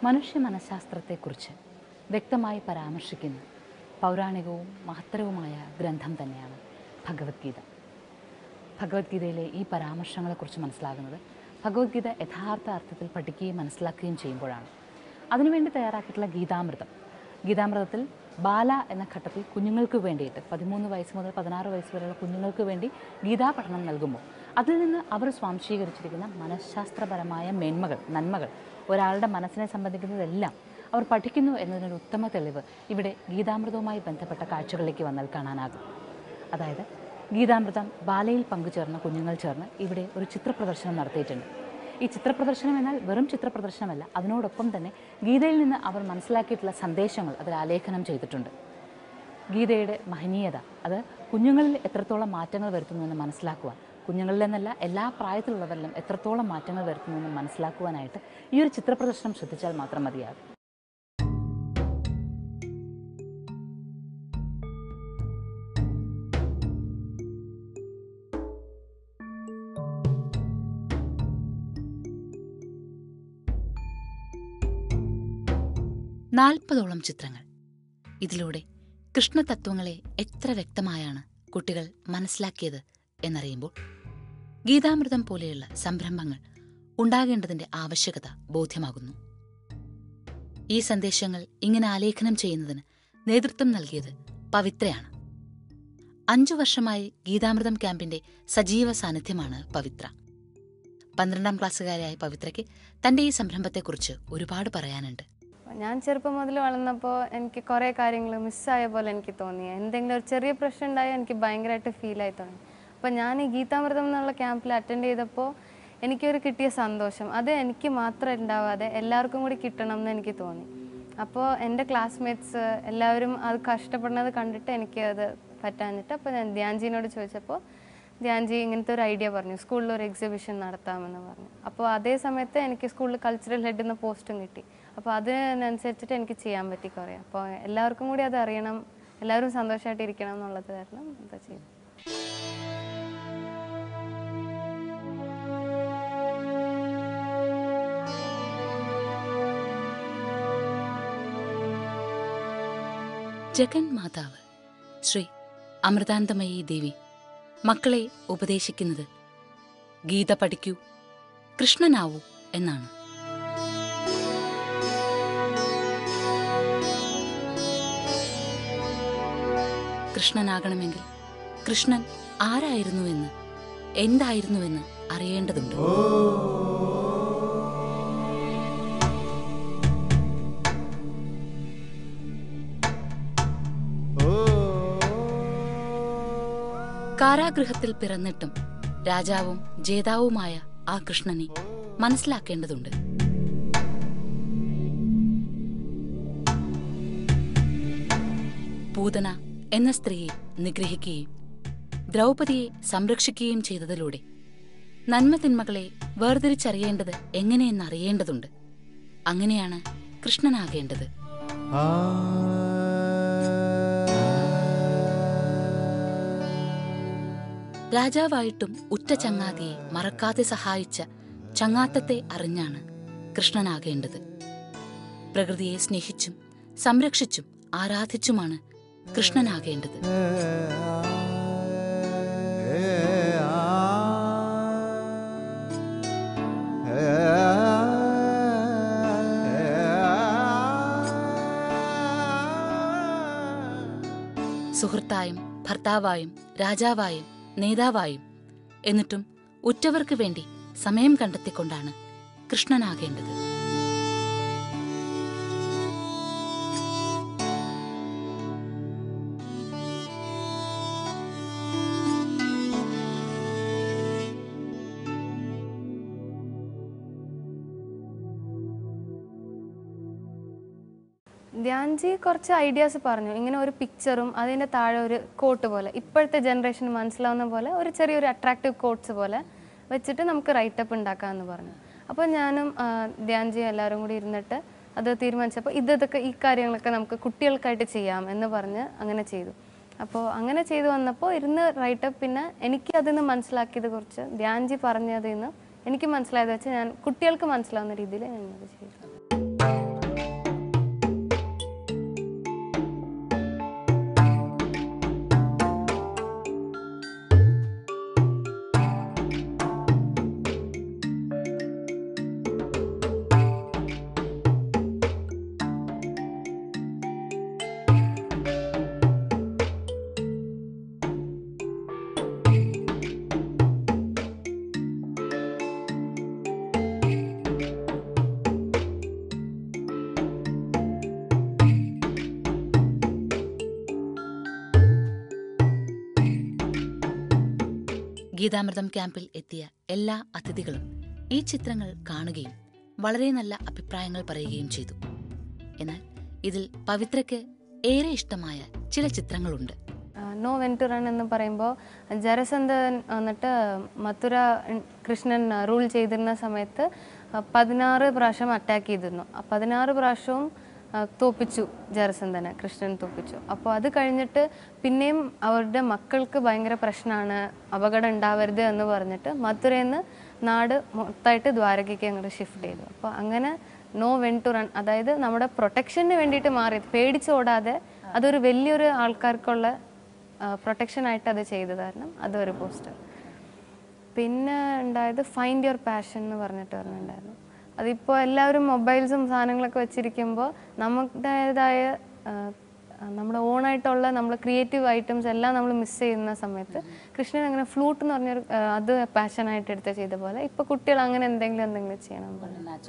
മനുഷ്യ മനഃശാസ്ത്രത്തെക്കുറിച്ച് വ്യക്തമായി പരാമർശിക്കുന്ന പൗരാണികവും മഹത്തരവുമായ ഗ്രന്ഥം തന്നെയാണ് ഭഗവത്ഗീത. ഭഗവത്ഗീതയിലെ ഈ പരാമർശങ്ങളെക്കുറിച്ച് മനസ്സിലാകുന്നത് ഭഗവത്ഗീത യഥാർത്ഥ അർത്ഥത്തിൽ പഠിക്കുകയും മനസ്സിലാക്കുകയും ചെയ്യുമ്പോഴാണ്. അതിനുവേണ്ടി തയ്യാറാക്കിയിട്ടുള്ള ഗീതാമൃതത്തിൽ ബാല എന്ന ഘട്ടത്തിൽ കുഞ്ഞുങ്ങൾക്ക് വേണ്ടിയിട്ട് 13 വയസ്സ് മുതൽ 16 വയസ്സ് വരെയുള്ള കുഞ്ഞുങ്ങൾക്ക് വേണ്ടി ഗീതാ പഠനം നൽകുമ്പോൾ അതിൽ നിന്ന് അവർ സ്വാംശീകരിച്ചിരിക്കുന്ന മനഃശാസ്ത്രപരമായ നന്മകൾ ഒരാളുടെ മനസ്സിനെ സംബന്ധിക്കുന്നതെല്ലാം അവർ പഠിക്കുന്നു എന്നതിനൊരു ഉത്തമ തെളിവ് ഇവിടെ ഗീതാമൃതവുമായി ബന്ധപ്പെട്ട കാഴ്ചകളിലേക്ക് വന്നാൽ കാണാനാകും. അതായത് ഗീതാമൃതം ബാലയിൽ പങ്കുചേർന്ന കുഞ്ഞുങ്ങൾ ചേർന്ന് ഇവിടെ ഒരു ചിത്രപ്രദർശനം നടത്തിയിട്ടുണ്ട്. ഈ ചിത്രപ്രദർശനം എന്നാൽ വെറും ചിത്രപ്രദർശനമല്ല, അതിനോടൊപ്പം തന്നെ ഗീതയിൽ നിന്ന് അവർ മനസ്സിലാക്കിയിട്ടുള്ള സന്ദേശങ്ങൾ അതിൽ ആലേഖനം ചെയ്തിട്ടുണ്ട്. ഗീതയുടെ മഹനീയത അത് കുഞ്ഞുങ്ങളിൽ എത്രത്തോളം മാറ്റങ്ങൾ വരുത്തുന്നുവെന്ന് മനസ്സിലാക്കുവാൻ, കുഞ്ഞുങ്ങളിൽ നിന്നല്ല എല്ലാ പ്രായത്തിലുള്ളവരിലും എത്രത്തോളം മാറ്റങ്ങൾ വരുത്തുന്നുവെന്ന് മനസ്സിലാക്കുവാനായിട്ട് ഈ ഒരു ചിത്രപ്രദർശനം ശ്രദ്ധിച്ചാൽ മാത്രം മതിയാകും. നാൽപ്പതോളം ചിത്രങ്ങൾ. ഇതിലൂടെ കൃഷ്ണതത്വങ്ങളെ എത്ര വ്യക്തമായാണ് കുട്ടികൾ മനസ്സിലാക്കിയത് എന്നറിയുമ്പോൾ ഗീതാമൃതം പോലെയുള്ള സംരംഭങ്ങൾ ഉണ്ടാകേണ്ടതിൻ്റെ ആവശ്യകത ബോധ്യമാകുന്നു. ഈ സന്ദേശങ്ങൾ ഇങ്ങനെ ആലേഖനം ചെയ്യുന്നതിന് നേതൃത്വം നൽകിയത് പവിത്രയാണ്. 5 വർഷമായി ഗീതാമൃതം ക്യാമ്പിന്റെ സജീവ സാന്നിധ്യമാണ് പവിത്ര. 12ാം ക്ലാസ്സുകാരിയായ പവിത്രയ്ക്ക് തന്റെ ഈ സംരംഭത്തെക്കുറിച്ച് ഒരുപാട് പറയാനുണ്ട്. ഞാൻ ചെറുപ്പം മുതൽ വളർന്നപ്പോൾ എനിക്ക് കുറേ കാര്യങ്ങൾ മിസ്സായ പോലെ എനിക്ക് തോന്നി. എന്തെങ്കിലും ഒരു ചെറിയ പ്രശ്നം ഉണ്ടായാൽ എനിക്ക് ഭയങ്കരമായിട്ട് ഫീലായി തുടങ്ങി. അപ്പോൾ ഞാൻ ഈ ഗീതാമൃതം എന്നുള്ള ക്യാമ്പിൽ അറ്റൻഡ് ചെയ്തപ്പോൾ എനിക്കൊരു കിട്ടിയ സന്തോഷം അത് എനിക്ക് മാത്രം ഉണ്ടാവാതെ എല്ലാവർക്കും കൂടി കിട്ടണം എന്ന് എനിക്ക് തോന്നി. അപ്പോൾ എൻ്റെ ക്ലാസ്മേറ്റ്സ് എല്ലാവരും അത് കഷ്ടപ്പെടുന്നത് കണ്ടിട്ട് എനിക്ക് അത് പറ്റാഞ്ഞിട്ട് അപ്പോൾ ഞാൻ ധ്യാൻജിനോട് ചോദിച്ചപ്പോൾ ധ്യാൻജി ഇങ്ങനത്തെ ഒരു ഐഡിയ പറഞ്ഞു, സ്കൂളിൽ ഒരു എക്സിബിഷൻ നടത്താമെന്ന് പറഞ്ഞു. അപ്പോൾ അതേ സമയത്ത് എനിക്ക് സ്കൂളിൽ കൾച്ചറൽ ഹെഡ് എന്ന പോസ്റ്റും കിട്ടി. അപ്പോൾ അതിനനുസരിച്ചിട്ട് എനിക്ക് ചെയ്യാൻ പറ്റി കുറേ. അപ്പോൾ എല്ലാവർക്കും കൂടി അത് അറിയണം, എല്ലാവരും സന്തോഷമായിട്ട് ഇരിക്കണം എന്നുള്ളത് കാരണം എന്താ ചെയ്യും. ജഗൻ മാതാവ് ശ്രീ അമൃതാനന്ദമയി ദേവി മക്കളെ ഉപദേശിക്കുന്നത് ഗീത പഠിക്കൂ, കൃഷ്ണനാവൂ എന്നാണ്. കൃഷ്ണനാകണമെങ്കിൽ കൃഷ്ണൻ ആരായിരുന്നുവെന്ന്, എന്തായിരുന്നുവെന്ന് അറിയേണ്ടതുണ്ട്. കാരാഗൃഹത്തിൽ പിറന്നിട്ടും രാജാവും ജേതാവുമായ ആ കൃഷ്ണനെ മനസ്സിലാക്കേണ്ടതുണ്ട്. പൂതന എന്ന സ്ത്രീയെ നിഗ്രഹിക്കുകയും ദ്രൗപദിയെ സംരക്ഷിക്കുകയും ചെയ്തതിലൂടെ നന്മതിന്മകളെ വേർതിരിച്ചറിയേണ്ടത് എങ്ങനെയെന്നറിയേണ്ടതുണ്ട്. അങ്ങനെയാണ് കൃഷ്ണനാകേണ്ടത്. രാജാവായിട്ടും ഉറ്റ ചങ്ങാതിയെ മറക്കാതെ സഹായിച്ച ചങ്ങാത്തത്തെ അറിഞ്ഞാണ് കൃഷ്ണനാകേണ്ടത്. പ്രകൃതിയെ സ്നേഹിച്ചും സംരക്ഷിച്ചും ആരാധിച്ചുമാണ് കൃഷ്ണനാകേണ്ടത്. സുഹൃത്തായും ഭർത്താവായും രാജാവായും നേതാവായും എന്നിട്ടും ഉറ്റവർക്ക് വേണ്ടി സമയം കണ്ടെത്തിക്കൊണ്ടാണ് കൃഷ്ണനാകേണ്ടത്. ധ്യാൻജി കുറച്ച് ഐഡിയാസ് പറഞ്ഞു. ഇങ്ങനെ ഒരു പിക്ചറും അതിൻ്റെ താഴെ ഒരു കോട്ട് പോലെ, ഇപ്പോഴത്തെ ജനറേഷന് മനസ്സിലാവുന്ന പോലെ ഒരു ചെറിയൊരു അട്രാക്റ്റീവ് കോട്ട്സ് പോലെ വെച്ചിട്ട് നമുക്ക് റൈറ്റപ്പ് ഉണ്ടാക്കാമെന്ന് പറഞ്ഞു. അപ്പോൾ ഞാനും ധ്യാൻജിയും എല്ലാവരും കൂടി ഇരുന്നിട്ട് അത് തീരുമാനിച്ചപ്പോൾ ഇതൊക്കെ ഈ കാര്യങ്ങളൊക്കെ നമുക്ക് കുട്ടികൾക്കായിട്ട് ചെയ്യാം എന്ന് പറഞ്ഞ് അങ്ങനെ ചെയ്തു. അപ്പോൾ അങ്ങനെ ചെയ്തു വന്നപ്പോൾ ഇരുന്ന് റൈറ്റപ്പ് പിന്നെ എനിക്ക് അതിൽ നിന്ന് മനസ്സിലാക്കിയത് കുറച്ച് ധ്യാൻജി പറഞ്ഞതിൽ നിന്ന് എനിക്ക് മനസ്സിലായത് വെച്ച് ഞാൻ കുട്ടികൾക്ക് മനസ്സിലാവുന്ന രീതിയിൽ ഞാനത് ചെയ്തു. ഗീതാമൃതം ക്യാമ്പിൽ എത്തിയ എല്ലാ അതിഥികളും ഈ ചിത്രങ്ങൾ കാണുകയും വളരെ നല്ല അഭിപ്രായങ്ങൾ പറയുകയും ചെയ്തു. എന്നാൽ ഇതിൽ പവിത്രയ്ക്ക് ഏറെ ഇഷ്ടമായ ചില ചിത്രങ്ങളുണ്ട്. നോ വെൻ ടു റൺ എന്ന് പറയുമ്പോൾ ജരസന്ധൻ വന്നിട്ട് മഥുര കൃഷ്ണൻ റൂൾ ചെയ്തിരുന്ന സമയത്ത് 16 പ്രാവശ്യം അറ്റാക്ക് ചെയ്തിരുന്നു. 16 പ്രാവശ്യവും തോപ്പിച്ചു ജരസന്ധനെ, കൃഷ്ണൻ തോപ്പിച്ചു. അപ്പോൾ അത് കഴിഞ്ഞിട്ട് പിന്നെയും അവരുടെ മക്കൾക്ക് ഭയങ്കര പ്രശ്നമാണ്, അപകടം ഉണ്ടാവരുത് എന്ന് പറഞ്ഞിട്ട് മഥുരയിൽ നിന്ന് നാട് മൊത്തമായിട്ട് ദ്വാരകയ്ക്ക് അങ്ങോട്ട് ഷിഫ്റ്റ് ചെയ്തു. അപ്പോൾ അങ്ങനെ നോ വെൻ ടു റൺ, അതായത് നമ്മുടെ പ്രൊട്ടക്ഷന് വേണ്ടിയിട്ട് മാറിയത്, പേടിച്ചോടാതെ അതൊരു വലിയൊരു ആൾക്കാർക്കുള്ള പ്രൊട്ടക്ഷനായിട്ട് അത് ചെയ്തത് കാരണം അതൊരു പോസ്റ്റർ. പിന്നെ ഉണ്ടായത് ഫൈൻഡ് യുവർ പാഷൻ എന്ന് പറഞ്ഞിട്ട് പറഞ്ഞിട്ടുണ്ടായിരുന്നു. അതിപ്പോൾ എല്ലാവരും മൊബൈൽസും സാധനങ്ങളൊക്കെ വെച്ചിരിക്കുമ്പോൾ നമ്മുടേതായ നമ്മുടെ ഓണായിട്ടുള്ള നമ്മൾ ക്രിയേറ്റീവ് ഐറ്റംസ് എല്ലാം നമ്മൾ മിസ് ചെയ്യുന്ന സമയത്ത് കൃഷ്ണൻ അങ്ങനെ ഫ്ലൂട്ട് എന്ന് പറഞ്ഞൊരു അത് പാഷനായിട്ട് എടുത്ത് ചെയ്ത പോലെ ഇപ്പോൾ കുട്ടികൾ അങ്ങനെ എന്തെങ്കിലും ചെയ്യണം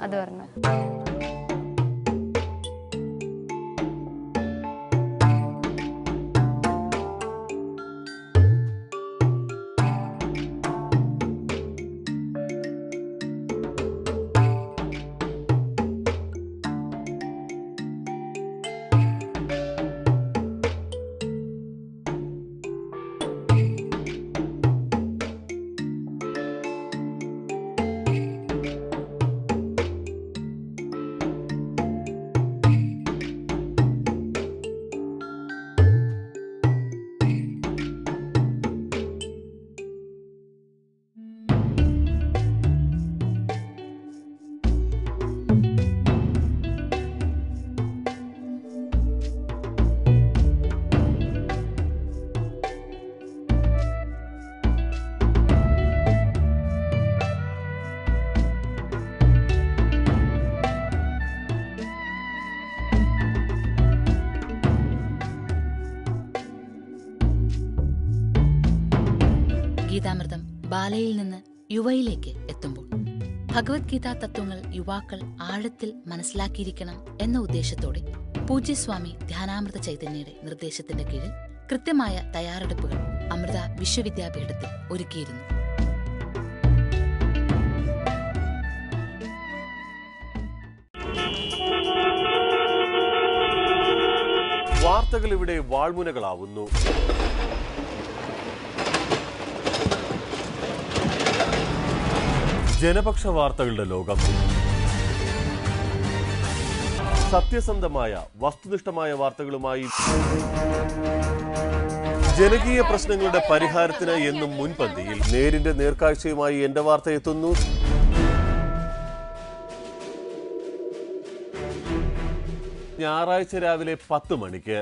അത് പറഞ്ഞു. ഗീതാമൃതം ബാലയിൽ നിന്ന് യുവയിലേക്ക് എത്തുമ്പോൾ ഭഗവത്ഗീതാ തത്വങ്ങൾ യുവാക്കൾ ആഴത്തിൽ മനസ്സിലാക്കിയിരിക്കണം എന്ന ഉദ്ദേശത്തോടെ പൂജ്യസ്വാമി ധ്യാനാമൃത ചൈതന്യയുടെ നിർദ്ദേശത്തിന്റെ കീഴിൽ കൃത്യമായ തയ്യാറെടുപ്പുകൾ അമൃത വിശ്വവിദ്യാപീഠത്തിൽ ഒരുക്കിയിരുന്നു. വാർത്തകൾ ഇവിടെ വാൾമുനകളാവുന്നു. ജനപക്ഷ വാർത്തകളുടെ ലോകം. സത്യസന്ധമായ വസ്തുനിഷ്ഠമായ വാർത്തകളുമായി ജനകീയ പ്രശ്നങ്ങളുടെ പരിഹാരത്തിന് എന്നും മുൻപന്തിയിൽ നേരിന്റെ നേർക്കാഴ്ചയുമായി എന്റെ വാർത്ത എത്തുന്നു. ഞായറാഴ്ച രാവിലെ 10 മണിക്ക്.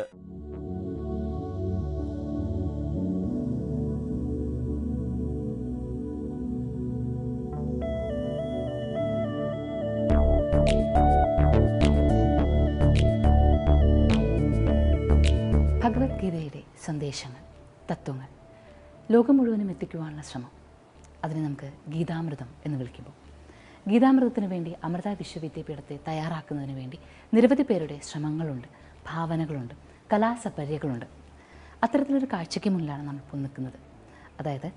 ഭഗവത്ഗീതയുടെ സന്ദേശങ്ങൾ, തത്വങ്ങൾ ലോകം മുഴുവനും എത്തിക്കുവാനുള്ള ശ്രമം, അതിനെ നമുക്ക് ഗീതാമൃതം എന്ന് വിളിക്കുമ്പോൾ ഗീതാമൃതത്തിന് വേണ്ടി അമൃത വിശ്വവിദ്യാപീഠത്തെ തയ്യാറാക്കുന്നതിന് വേണ്ടി നിരവധി പേരുടെ ശ്രമങ്ങളുണ്ട്, ഭാവനകളുണ്ട്, കലാസപര്യകളുണ്ട്. അത്തരത്തിലൊരു കാഴ്ചയ്ക്ക് മുന്നിലാണ് നമ്മളിപ്പോൾ നിൽക്കുന്നത്. അതായത്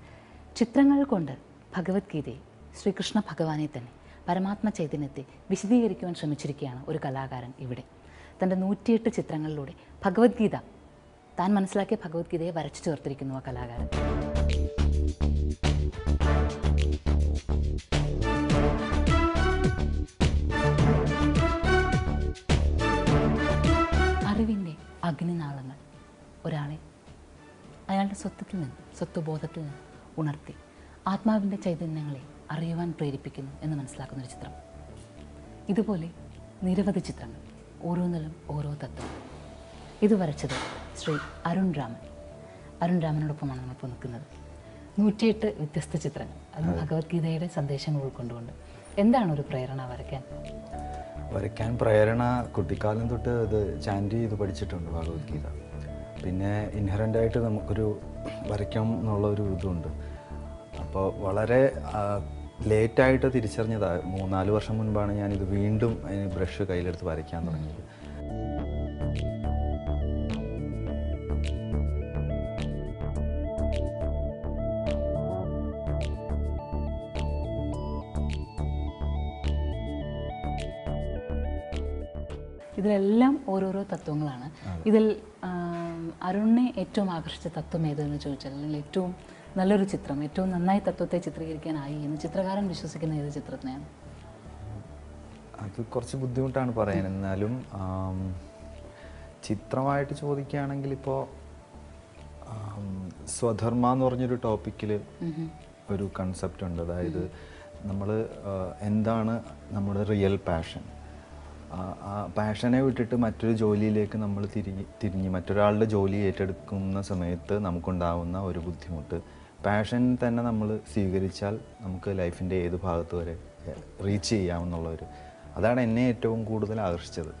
ചിത്രങ്ങൾ കൊണ്ട് ഭഗവത്ഗീതയെ, ശ്രീകൃഷ്ണ ഭഗവാനെ തന്നെ, പരമാത്മ ചൈതന്യത്തെ വിശദീകരിക്കുവാൻ ശ്രമിച്ചിരിക്കുകയാണ് ഒരു കലാകാരൻ ഇവിടെ. തൻ്റെ 108 ചിത്രങ്ങളിലൂടെ ഭഗവത്ഗീത, താൻ മനസ്സിലാക്കിയ ഭഗവത്ഗീതയെ വരച്ചു ചേർത്തിരിക്കുന്നു ആ കലാകാരൻ. അറിവിൻ്റെ അഗ്നിനാളങ്ങൾ ഒരാളെ അയാളുടെ സ്വത്വബോധത്തിൽ നിന്ന് ഉണർത്തി ആത്മാവിൻ്റെ ചൈതന്യങ്ങളെ അറിയുവാൻ പ്രേരിപ്പിക്കുന്നു എന്ന് മനസ്സിലാക്കുന്നൊരു ചിത്രം. ഇതുപോലെ നിരവധി ചിത്രങ്ങൾ, ഓരോന്നിലും ഓരോ തത്വം. ഇത് വരച്ചത് ശ്രീ അരുൺ രാമനോടൊപ്പമാണ് നമ്മളിപ്പോൾ നിൽക്കുന്നത്. 108 വ്യത്യസ്ത ചിത്രങ്ങൾ, അത് ഭഗവത്ഗീതയുടെ സന്ദേശങ്ങൾ ഉൾക്കൊണ്ടുകൊണ്ട്. എന്താണ് ഒരു പ്രേരണ വരയ്ക്കാൻ പ്രേരണ? കുട്ടിക്കാലം തൊട്ട് ഇത് ചാൻറ്റ് ചെയ്ത് പഠിച്ചിട്ടുണ്ട് ഭഗവത്ഗീത. പിന്നെ ഇൻഹറൻ്റായിട്ട് നമുക്കൊരു വരയ്ക്കാം എന്നുള്ളൊരു ഇതുണ്ട്. അപ്പോൾ വളരെ ലേറ്റായിട്ട് തിരിച്ചറിഞ്ഞതാണ്. 3-4 വർഷം മുൻപാണ് ഞാനിത് വീണ്ടും ബ്രഷ് കയ്യിലെടുത്ത് വരയ്ക്കാൻ തുടങ്ങിയത്. ഇതിലെല്ലാം ഓരോരോ തത്വങ്ങളാണ്. ഇതിൽ അരുണിനെ ഏറ്റവും ആകർഷിച്ച തത്വം ഏതെന്ന് ചോദിച്ചാൽ, അല്ലെങ്കിൽ ഏറ്റവും നല്ലൊരു ചിത്രം, ഏറ്റവും നന്നായി തത്വത്തെ ചിത്രീകരിക്കാനായി എന്ന് ചിത്രകാരൻ വിശ്വസിക്കുന്ന ഏത് ചിത്രത്തിനെയാണ്? അത് കുറച്ച് ബുദ്ധിമുട്ടാണ് പറയാൻ. എന്നാലും ചിത്രമായിട്ട് ചോദിക്കുകയാണെങ്കിൽ ഇപ്പോൾ സ്വധർമ്മ എന്ന് പറഞ്ഞൊരു ടോപ്പിക്കിൽ ഒരു കൺസെപ്റ്റ് ഉണ്ട്. അതായത് നമ്മൾ എന്താണ് നമ്മുടെ റിയൽ പാഷൻ, ആ പാഷനെ വിട്ടിട്ട് മറ്റൊരു ജോലിയിലേക്ക് നമ്മൾ തിരിഞ്ഞ് മറ്റൊരാളുടെ ജോലി ഏറ്റെടുക്കുന്ന സമയത്ത് നമുക്കുണ്ടാവുന്ന ഒരു ബുദ്ധിമുട്ട്, പാഷൻ തന്നെ നമ്മൾ സ്വീകരിച്ചാൽ നമുക്ക് ലൈഫിൻ്റെ ഏത് ഭാഗത്ത് വരെ റീച്ച് ചെയ്യാമെന്നുള്ളൊരു, അതാണ് എന്നെ ഏറ്റവും കൂടുതൽ ആകർഷിച്ചത്.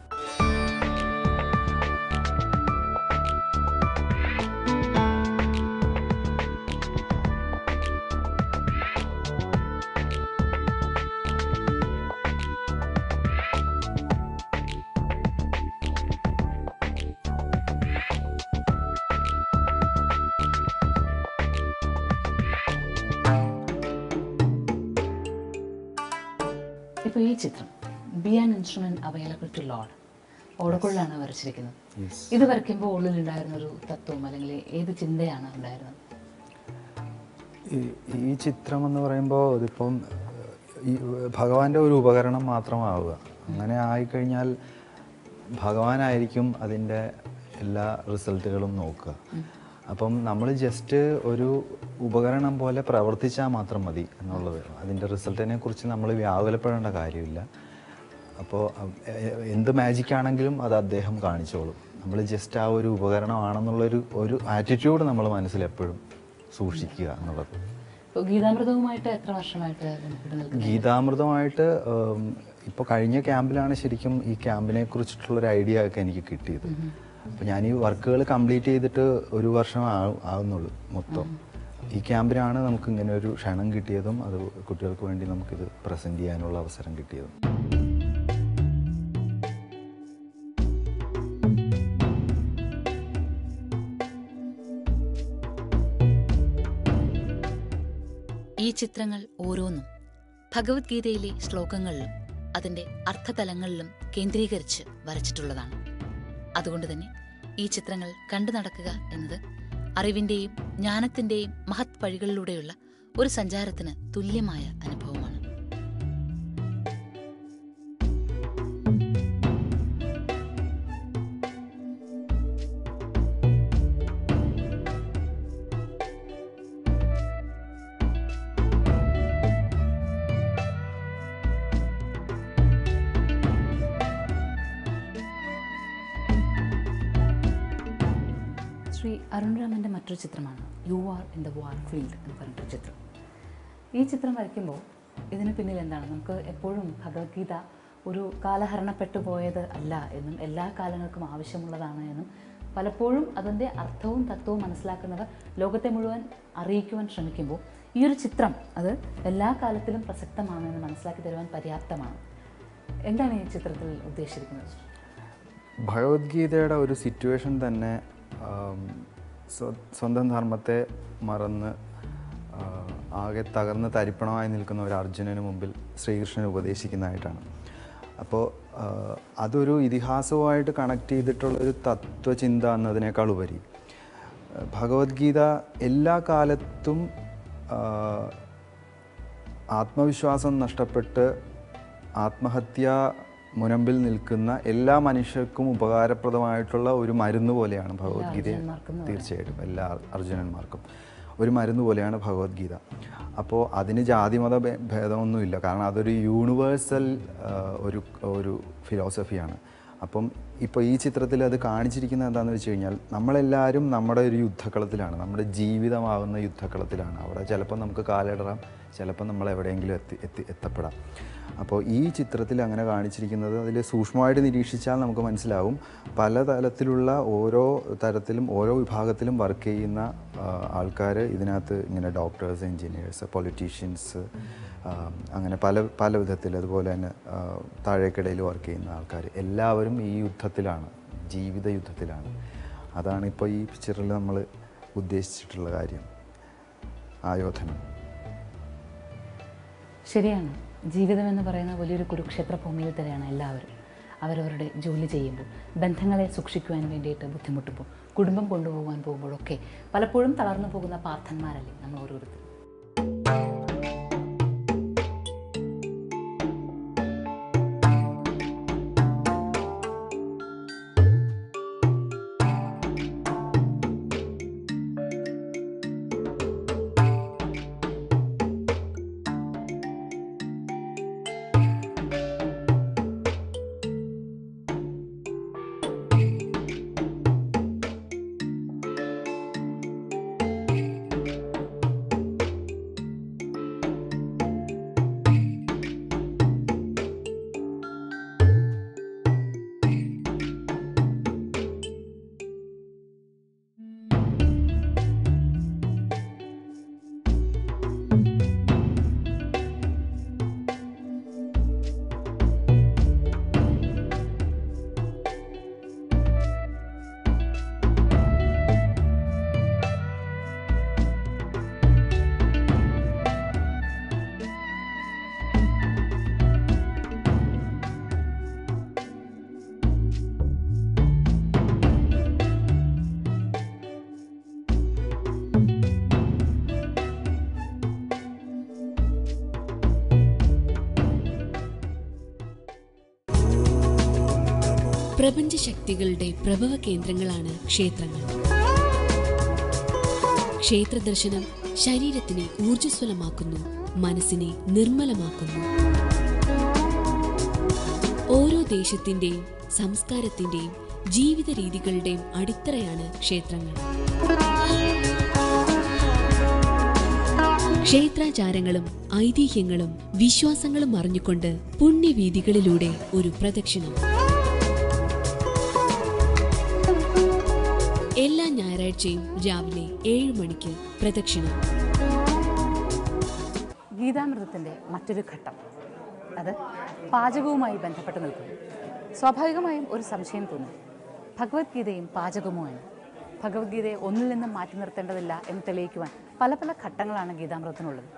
ഇപ്പോൾ ഈ ചിത്രം be an instrument available to lord ഓടക്കുള്ളിലാണ് വരച്ചിരിക്കുന്നത്. ഇത് വരയ്ക്കുമ്പോൾ ഉള്ളിലുണ്ടായിരുന്നൊരു തത്വം അല്ലെങ്കിൽ ഏത് ചിന്തയാണ് ഉണ്ടായിരുന്നത്? ഈ ചിത്രം എന്ന് പറയുമ്പോൾ ഇതിപ്പം ഈ ഭഗവാന്റെ ഒരു ഉപകരണം മാത്രമാവുക. അങ്ങനെ ആയിക്കഴിഞ്ഞാൽ ഭഗവാനായിരിക്കും അതിൻ്റെ എല്ലാ റിസൾട്ടുകളും നോക്കുക. അപ്പം നമ്മൾ ജസ്റ്റ് ഒരു ഉപകരണം പോലെ പ്രവർത്തിച്ചാൽ മാത്രം മതി എന്നുള്ളത്. അതിൻ്റെ റിസൾട്ടിനെ കുറിച്ച് നമ്മൾ വ്യാകുലപ്പെടേണ്ട കാര്യമില്ല. അപ്പോൾ എന്ത് മാജിക്കാണെങ്കിലും അത് അദ്ദേഹം കാണിച്ചോളും. നമ്മൾ ജസ്റ്റ് ആ ഒരു ഉപകരണമാണെന്നുള്ളൊരു ആറ്റിറ്റ്യൂഡ് നമ്മൾ മനസ്സിൽ എപ്പോഴും സൂക്ഷിക്കുക എന്നുള്ളത്. ഗീതാമൃതവുമായിട്ട് എത്ര വർഷമായിട്ട്? ഗീതാമൃതമായിട്ട് ഇപ്പോൾ കഴിഞ്ഞ ക്യാമ്പിലാണ് ശരിക്കും ഈ ക്യാമ്പിനെ കുറിച്ചിട്ടുള്ളൊരു ഐഡിയ ഒക്കെ എനിക്ക് കിട്ടിയത്. അപ്പോൾ ഞാൻ ഈ വർക്കുകൾ കംപ്ലീറ്റ് ചെയ്തിട്ട് 1 വർഷം ആവുന്നുള്ളൂ മൊത്തം. ഈ ക്യാമ്പിനാണ് നമുക്ക് ഇങ്ങനെ ഒരു ക്ഷണം കിട്ടിയതും അത് കുട്ടികൾക്ക് വേണ്ടി നമുക്കിത് പ്രസൻറ്റ് ചെയ്യാനുള്ള അവസരം കിട്ടിയതും. ഈ ചിത്രങ്ങൾ ഓരോന്നും ഭഗവത്ഗീതയിലെ ശ്ലോകങ്ങളിലും അതിൻ്റെ അർത്ഥതലങ്ങളിലും കേന്ദ്രീകരിച്ച് വരച്ചിട്ടുള്ളതാണ്. അതുകൊണ്ട് തന്നെ ഈ ചിത്രങ്ങൾ കണ്ടു നടക്കുക എന്നത് അറിവിൻ്റെയും ജ്ഞാനത്തിൻ്റെയും മഹത് വഴികളിലൂടെയുള്ള ഒരു സഞ്ചാരത്തിന് തുല്യമായ അനുഭവമാണ്. ശ്രീ അരുൺരാമൻ്റെ മറ്റൊരു ചിത്രമാണ് you are in the war field എന്ന് പറഞ്ഞിട്ടൊരു ചിത്രം. ഈ ചിത്രം വരയ്ക്കുമ്പോൾ ഇതിന് പിന്നിൽ എന്താണ്? നമുക്ക് എപ്പോഴും ഭഗവത്ഗീത ഒരു കാലഹരണപ്പെട്ടു പോയത് അല്ല എന്നും എല്ലാ കാലങ്ങൾക്കും ആവശ്യമുള്ളതാണ് എന്നും പലപ്പോഴും അതിൻ്റെ അർത്ഥവും തത്വവും മനസ്സിലാക്കുന്നവർ ലോകത്തെ മുഴുവൻ അറിയിക്കുവാൻ ശ്രമിക്കുമ്പോൾ ഈ ഒരു ചിത്രം അത് എല്ലാ കാലത്തിലും പ്രസക്തമാണെന്ന് മനസ്സിലാക്കി തരുവാൻ പര്യാപ്തമാണ്. എന്താണ് ഈ ചിത്രത്തിൽ ഉദ്ദേശിച്ചിരിക്കുന്നത്? ഭഗവത്ഗീതയുടെ ഒരു സിറ്റുവേഷൻ തന്നെ സ്വന്തം ധർമ്മത്തെ മറന്ന് ആകെ തകർന്ന് തരിപ്പണമായി നിൽക്കുന്ന ഒരു അർജുനന് മുമ്പിൽ ശ്രീകൃഷ്ണൻ ഉപദേശിക്കുന്നതായിട്ടാണ്. അപ്പോൾ അതൊരു ഇതിഹാസവുമായിട്ട് കണക്ട് ചെയ്തിട്ടുള്ളൊരു തത്വചിന്ത എന്നതിനേക്കാൾ ഉപരി ഭഗവത്ഗീത എല്ലാ കാലത്തും ആത്മവിശ്വാസം നഷ്ടപ്പെട്ട് ആത്മഹത്യ മുനമ്പിൽ നിൽക്കുന്ന എല്ലാ മനുഷ്യർക്കും ഉപകാരപ്രദമായിട്ടുള്ള ഒരു മരുന്ന് പോലെയാണ് ഭഗവത്ഗീത. തീർച്ചയായിട്ടും എല്ലാ അർജുനന്മാർക്കും ഒരു മരുന്ന് പോലെയാണ് ഭഗവത്ഗീത. അപ്പോൾ അതിന് ജാതിമത ഭേദമൊന്നുമില്ല. കാരണം അതൊരു യൂണിവേഴ്സൽ ഒരു ഫിലോസഫിയാണ്. അപ്പം ഇപ്പോൾ ഈ ചിത്രത്തിൽ അത് കാണിച്ചിരിക്കുന്നത് എന്താണെന്ന് വെച്ച് കഴിഞ്ഞാൽ നമ്മളെല്ലാവരും നമ്മുടെ ഒരു യുദ്ധക്കളത്തിലാണ്, നമ്മുടെ ജീവിതമാകുന്ന യുദ്ധക്കളത്തിലാണ്. അവിടെ ചിലപ്പോൾ നമുക്ക് കാലിടറാം, ചിലപ്പോൾ നമ്മൾ എവിടെയെങ്കിലും എത്തപ്പെടാം. അപ്പോൾ ഈ ചിത്രത്തിൽ അങ്ങനെ കാണിച്ചിരിക്കുന്നത് അതിൽ സൂക്ഷ്മമായിട്ട് നിരീക്ഷിച്ചാൽ നമുക്ക് മനസ്സിലാവും പല തലത്തിലുള്ള ഓരോ തരത്തിലും ഓരോ വിഭാഗത്തിലും വർക്ക് ചെയ്യുന്ന ആൾക്കാർ ഇതിനകത്ത് ഇങ്ങനെ ഡോക്ടേഴ്സ്, എൻജിനീയേഴ്സ്, പൊളിറ്റീഷ്യൻസ്, അങ്ങനെ പല വിധത്തിൽ, അതുപോലെ തന്നെ താഴേക്കിടയിൽ വർക്ക് ചെയ്യുന്ന ആൾക്കാർ എല്ലാവരും ഈ യുദ്ധത്തിലാണ്, ജീവിത യുദ്ധത്തിലാണ്. അതാണ് ഇപ്പോൾ ഈ പിക്ചറിൽ നമ്മൾ ഉദ്ദേശിച്ചിട്ടുള്ള കാര്യം, ആയോധനം. ശരിയാണ്. ജീവിതം എന്ന് പറയുന്ന വലിയൊരു കുരുക്ഷേത്ര ഭൂമിയിൽ തന്നെയാണ് എല്ലാവരും. അവരവരുടെ ജോലി ചെയ്യുമ്പോൾ, ബന്ധങ്ങളെ സൂക്ഷിക്കുവാൻ വേണ്ടിയിട്ട് ബുദ്ധിമുട്ടുമ്പോൾ, കുടുംബം കൊണ്ടുപോകാൻ പോകുമ്പോഴൊക്കെ പലപ്പോഴും തളർന്നു പോകുന്ന പാർത്ഥന്മാരല്ലേ നമ്മൾ ഓരോരുത്തരും. പ്രപഞ്ചശക്തികളുടെ പ്രഭവ കേന്ദ്രങ്ങളാണ് ക്ഷേത്രങ്ങൾ. ക്ഷേത്രദർശനം ശരീരത്തിനെ ഊർജ്ജസ്വലമാക്കുന്നു, മനസ്സിനെ നിർമ്മലമാക്കുന്നു. ഓരോ ദേശത്തിന്റെയും സംസ്കാരത്തിന്റെയും ജീവിത രീതികളുടെയും അടിത്തറയാണ് ക്ഷേത്രങ്ങൾ. ക്ഷേത്രാചാരങ്ങളും ഐതിഹ്യങ്ങളും വിശ്വാസങ്ങളും അറിഞ്ഞുകൊണ്ട് പുണ്യവീഥികളിലൂടെ ഒരു പ്രദക്ഷിണം. എല്ലാ ഞായറാഴ്ചയും രാവിലെ 7 മണിക്ക് പ്രദക്ഷിണം. ഗീതാമൃതത്തിൻ്റെ മറ്റൊരു ഘട്ടം, അത് പാചകവുമായി ബന്ധപ്പെട്ട് നിൽക്കുന്നു. സ്വാഭാവികമായും ഒരു സംശയം തോന്നും, ഭഗവത്ഗീതയും പാചകവുമാണ്. ഭഗവത്ഗീതയെ ഒന്നിൽ നിന്നും മാറ്റി നിർത്തേണ്ടതില്ല എന്ന് തെളിയിക്കുവാൻ പല പല ഘട്ടങ്ങളാണ് ഗീതാമൃതത്തിനുള്ളത്.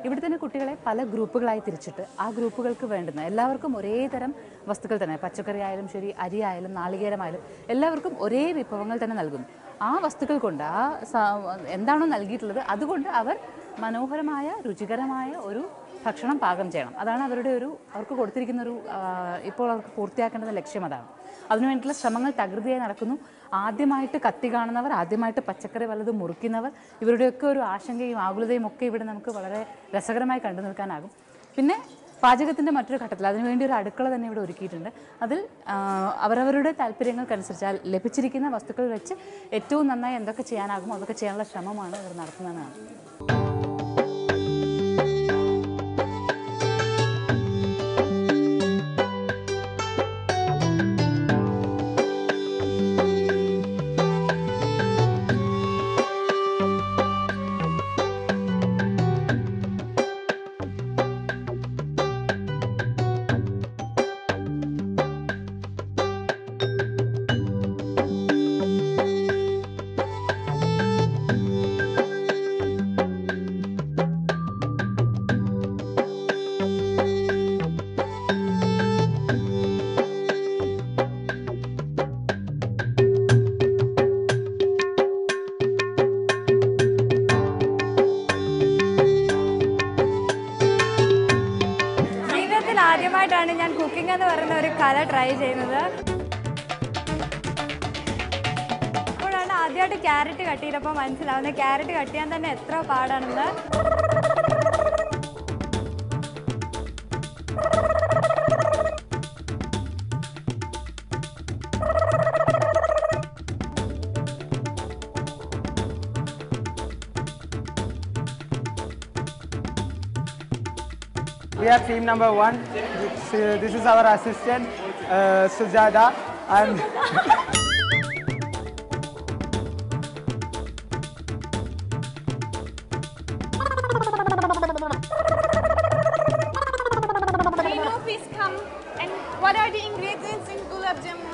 ഇവിടെ തന്നെ കുട്ടികളെ പല ഗ്രൂപ്പുകളായി തിരിച്ചിട്ട് ആ ഗ്രൂപ്പുകൾക്ക് വേണ്ടുന്ന എല്ലാവർക്കും ഒരേ തരം വസ്തുക്കൾ തന്നെ, പച്ചക്കറി ആയാലും ശരി, അരി ആയാലും നാളികേരമായാലും എല്ലാവർക്കും ഒരേ വിഭവങ്ങൾ തന്നെ നൽകുന്നു. ആ വസ്തുക്കൾ കൊണ്ട് എന്താണോ നൽകിയിട്ടുള്ളത് അതുകൊണ്ട് അവർ മനോഹരമായ രുചികരമായ ഒരു ഭക്ഷണം പാകം ചെയ്യണം. അതാണ് അവർക്ക് കൊടുത്തിരിക്കുന്ന ഇപ്പോൾ അവർക്ക് പൂർത്തിയാക്കേണ്ട ലക്ഷ്യം. അതാണ്. അതിനുവേണ്ടിയിട്ടുള്ള ശ്രമങ്ങൾ തകൃതിയായി നടക്കുന്നു. ആദ്യമായിട്ട് കത്തി കാണുന്നവർ, ആദ്യമായിട്ട് പച്ചക്കറി വല്ലതും മുറിക്കുന്നവർ, ഇവരുടെയൊക്കെ ഒരു ആശങ്കയും ആകുലതയും ഒക്കെ ഇവിടെ നമുക്ക് വളരെ രസകരമായി കണ്ടു നിൽക്കാനാകും. പിന്നെ പാചകത്തിൻ്റെ മറ്റൊരു ഘട്ടത്തിൽ അതിനുവേണ്ടി ഒരു അടുക്കള തന്നെ ഇവിടെ ഒരുക്കിയിട്ടുണ്ട്. അതിൽ അവരവരുടെ താല്പര്യങ്ങൾക്കനുസരിച്ച് ലഭിച്ചിരിക്കുന്ന വസ്തുക്കൾ വെച്ച് ഏറ്റവും നന്നായി എന്തൊക്കെ ചെയ്യാനാകുമോ അതൊക്കെ ചെയ്യാനുള്ള ശ്രമമാണ് ഇവർ നടത്തുന്നതെന്നാണ്. ആദ്യമായിട്ടാണ് ഞാൻ കുക്കിംഗ് എന്ന് പറയുന്ന ഒരു കല ട്രൈ ചെയ്യുന്നത്. അപ്പോഴാണ് ആദ്യമായിട്ട് ക്യാരറ്റ് കട്ട് ചെയ്തപ്പോൾ മനസ്സിലാവുന്നത് ക്യാരറ്റ് കട്ട് ചെയ്യാൻ തന്നെ എത്ര പാടാണെന്ന്. We are team number 1. This is our assistant, Sujata, and Can you please come and what are the ingredients in gulab jamun?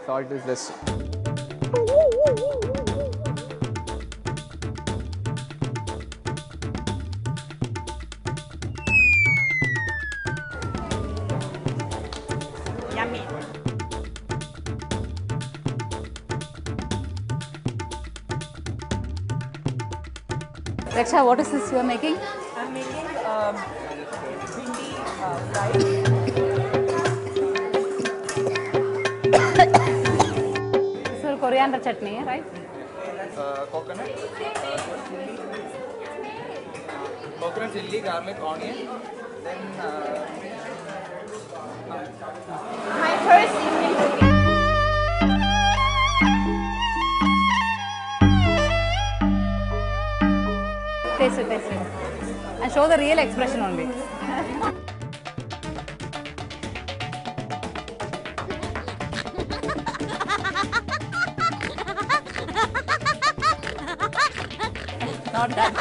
salt is less. Yummy. Raksha, what is this you are making? I'm making bhindi fry. This is coriander chutney, right? Coconut chilli, garlic, onion. Then My first Indian cooking. Taste it. And show the real expression only. Not that.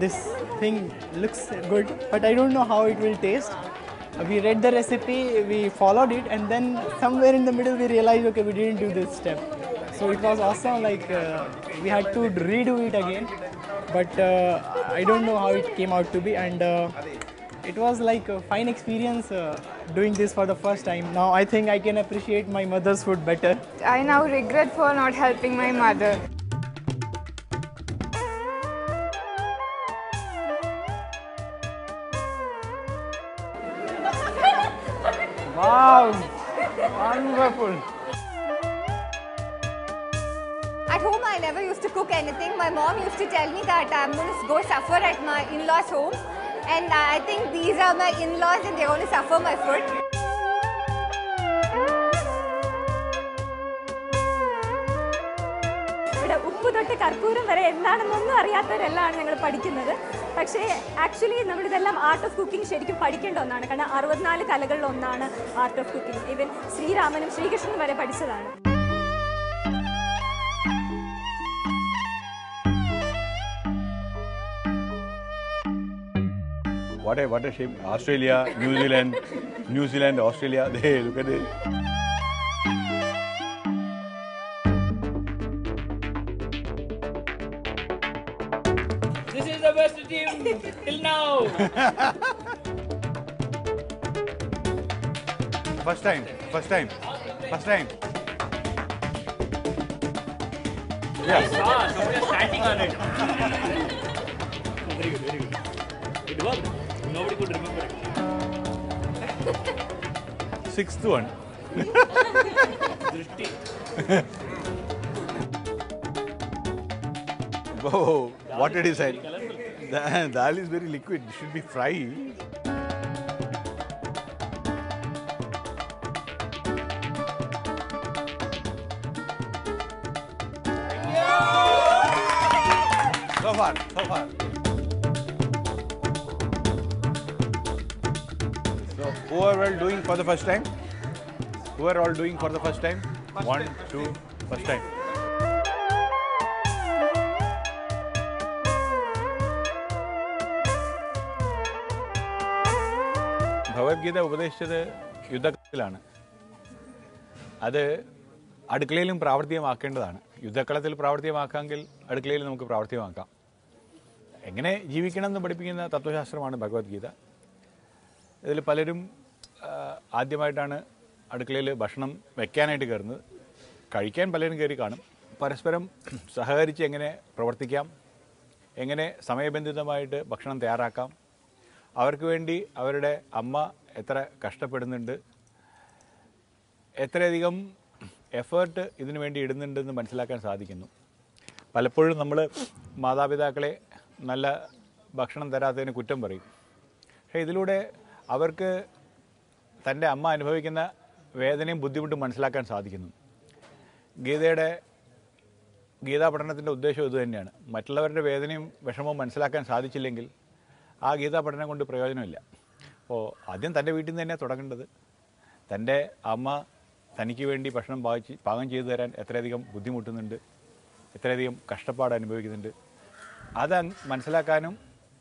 this thing looks good, but I don't know how it will taste. We read the recipe, we followed it, and then somewhere in the middle we realized, okay, we didn't do this step. So it was awesome, like we had to redo it again, but I don't know how it came out to be, and it was like a fine experience doing this for the first time. Now I think I can appreciate my mother's food better. I now regret for not helping my mother. Wow, wonderful. At home, I never used to cook anything. My mom used to tell me that I'm going to go suffer at my in-laws' home. And I think these are my in-laws and they're going to suffer my food. ഇവിടെ ഉപ്പ് തൊട്ട് കർപ്പൂരം വരെ എന്താണെന്നൊന്നും അറിയാത്തവരെല്ലാം ഞങ്ങൾ പഠിക്കുന്നത്. പക്ഷേ actually നമ്മളിതെല്ലാം art of cooking ശരിക്കും പഠിക്കേണ്ട ഒന്നാണ്. കാരണം 64 കലകളിലൊന്നാണ് ആർട്ട് ഓഫ് കുക്കിംഗ്. ഈവൻ ശ്രീരാമനും ശ്രീകൃഷ്ണനും വരെ പഠിച്ചതാണ്. What a shame. Australia, New Zealand, Australia, they look at it. This is the best team till now. First time. Yeah. Somebody standing on it. Very good. It worked. Nobody could remember it. 6th one. Whoa, what did he say? The dal is very liquid. It should be fried. So far. So who are all doing for the first time? 1, 2, first time. Bhagavad Gita ഉപദേശിച്ചത് യുദ്ധക്കളത്തിലാണ്. അത് അടുക്കളയിലും പ്രാവർത്തികമാക്കേണ്ടതാണ്. യുദ്ധക്കളത്തിൽ പ്രാവർത്തികമാക്കാമെങ്കിൽ അടുക്കളയിൽ നമുക്ക് പ്രാവർത്തികമാക്കാം. എങ്ങനെ ജീവിക്കണമെന്ന് പഠിപ്പിക്കുന്ന തത്വശാസ്ത്രമാണ് ഭഗവത്ഗീത. ഇതിൽ പലരും ആദ്യമായിട്ടാണ് അടുക്കളയിൽ ഭക്ഷണം വയ്ക്കാനായിട്ട് കയറുന്നത്. കഴിക്കാൻ പലരും കയറി കാണും. പരസ്പരം സഹകരിച്ച് എങ്ങനെ പ്രവർത്തിക്കാം, എങ്ങനെ സമയബന്ധിതമായിട്ട് ഭക്ഷണം തയ്യാറാക്കാം, അവർക്ക് വേണ്ടി അവരുടെ അമ്മ എത്ര കഷ്ടപ്പെടുന്നുണ്ട്, എത്രയധികം എഫേർട്ട് ഇതിനു വേണ്ടി ഇടുന്നുണ്ടെന്ന് മനസ്സിലാക്കാൻ സാധിക്കുന്നു. പലപ്പോഴും നമ്മൾ മാതാപിതാക്കളെ നല്ല ഭക്ഷണം തരാത്തതിന് കുറ്റം പറയും. പക്ഷേ ഇതിലൂടെ അവർക്ക് തൻ്റെ അമ്മ അനുഭവിക്കുന്ന വേദനയും ബുദ്ധിമുട്ടും മനസ്സിലാക്കാൻ സാധിക്കുന്നു. ഗീതാ പഠനത്തിൻ്റെ ഉദ്ദേശം ഇതുതന്നെയാണ്. മറ്റുള്ളവരുടെ വേദനയും വിഷമവും മനസ്സിലാക്കാൻ സാധിച്ചില്ലെങ്കിൽ ആ ഗീതാ പഠനം കൊണ്ട് പ്രയോജനമില്ല. അപ്പോൾ ആദ്യം തൻ്റെ വീട്ടിൽ നിന്ന് തന്നെ തുടങ്ങേണ്ടത്. തൻ്റെ അമ്മ തനിക്ക് വേണ്ടി ഭക്ഷണം പാകം ചെയ്തു തരാൻ എത്രയധികം ബുദ്ധിമുട്ടുന്നുണ്ട്, എത്രയധികം കഷ്ടപ്പാട് അനുഭവിക്കുന്നുണ്ട്. അത് മനസ്സിലാക്കാനും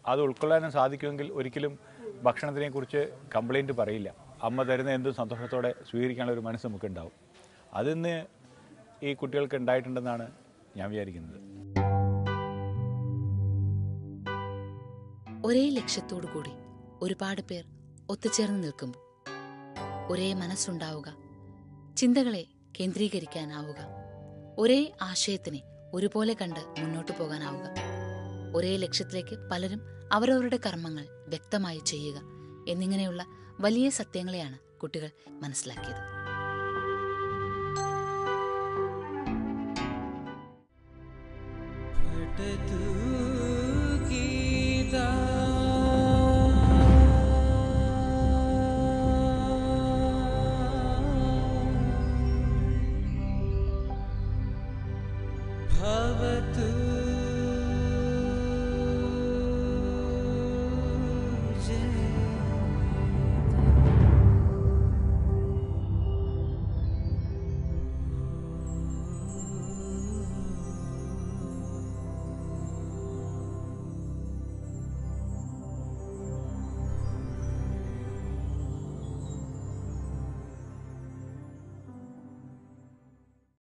അത് ഉൾക്കൊള്ളാനും സാധിക്കുമെങ്കിൽ ഒരിക്കലും ഭക്ഷണത്തിനെക്കുറിച്ച് കംപ്ലൈൻറ്റ് പറയില്ല. അമ്മ തരുന്ന എന്തും സന്തോഷത്തോടെ സ്വീകരിക്കാനുള്ള ഒരു മനസ്സ് നമുക്കുണ്ടാവും. അതിന്ന് ഈ കുട്ടികൾക്ക് ഉണ്ടായിട്ടുണ്ടെന്നാണ് ഞാൻ വിചാരിക്കുന്നത്. ഒരേ ലക്ഷ്യത്തോടു കൂടി ഒരുപാട് പേർ ഒത്തുചേർന്ന് നിൽക്കുമ്പോൾ ഒരേ മനസ്സുണ്ടാവുക, ചിന്തകളെ കേന്ദ്രീകരിക്കാനാവുക, ഒരേ ആശയത്തിനെ ഒരുപോലെ കണ്ട് മുന്നോട്ട് പോകാനാവുക, ഒരേ ലക്ഷ്യത്തിലേക്ക് പലരും അവരവരുടെ കർമ്മങ്ങൾ വ്യക്തമായി ചെയ്യുക എന്നിങ്ങനെയുള്ള വലിയ സത്യങ്ങളെയാണ് കുട്ടികൾ മനസ്സിലാക്കിയത്. भवतु